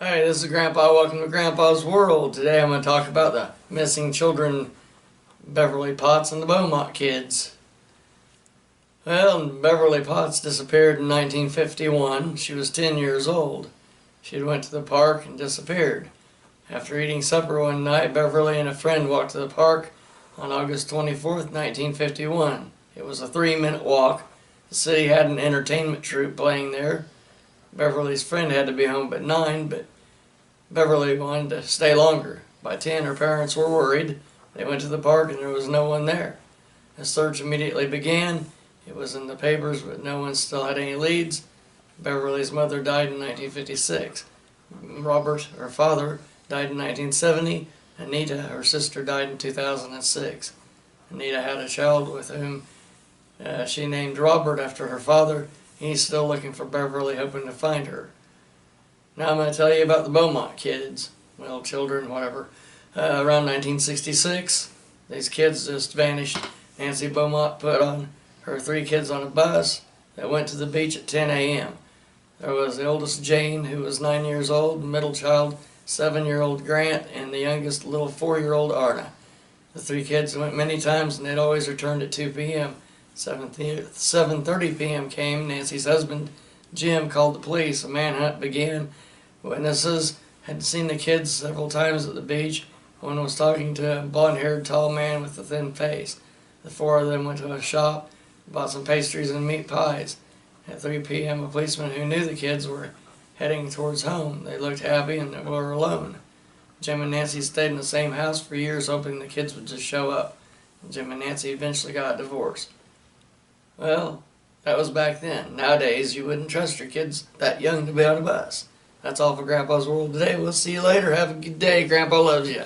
Hey, this is Grandpa. Welcome to Grandpa's World. Today I'm going to talk about the missing children, Beverly Potts and the Beaumont kids. Well, Beverly Potts disappeared in 1951. She was 10 years old. She had went to the park and disappeared. After eating supper one night, Beverly and a friend walked to the park on August 24th, 1951. It was a 3-minute walk. The city had an entertainment troupe playing there. Beverly's friend had to be home by 9, but Beverly wanted to stay longer. By 10, her parents were worried. They went to the park and there was no one there. A search immediately began. It was in the papers, but no one still had any leads. Beverly's mother died in 1956. Robert, her father, died in 1970. Anita, her sister, died in 2006. Anita had a child with whom she named Robert after her father. He's still looking for Beverly, hoping to find her. Now I'm going to tell you about the Beaumont kids. Well, children, whatever. Around 1966, these kids just vanished. Nancy Beaumont put on her 3 kids on a bus that went to the beach at 10 a.m. There was the oldest Jane, who was 9 years old, the middle child, 7-year-old Grant, and the youngest little 4-year-old Arna. The 3 kids went many times and they'd always returned at 2 p.m. 7:30 p.m. came. Nancy's husband, Jim, called the police. A manhunt began. Witnesses had seen the kids several times at the beach. One was talking to a blonde-haired tall man with a thin face. The 4 of them went to a shop, bought some pastries and meat pies. At 3 p.m., a policeman who knew the kids were heading towards home. They looked happy and they were alone. Jim and Nancy stayed in the same house for years, hoping the kids would just show up. Jim and Nancy eventually got divorced. Well, that was back then. Nowadays, you wouldn't trust your kids that young to be on a bus. That's all for Grandpa's World today. We'll see you later. Have a good day. Grandpa loves you.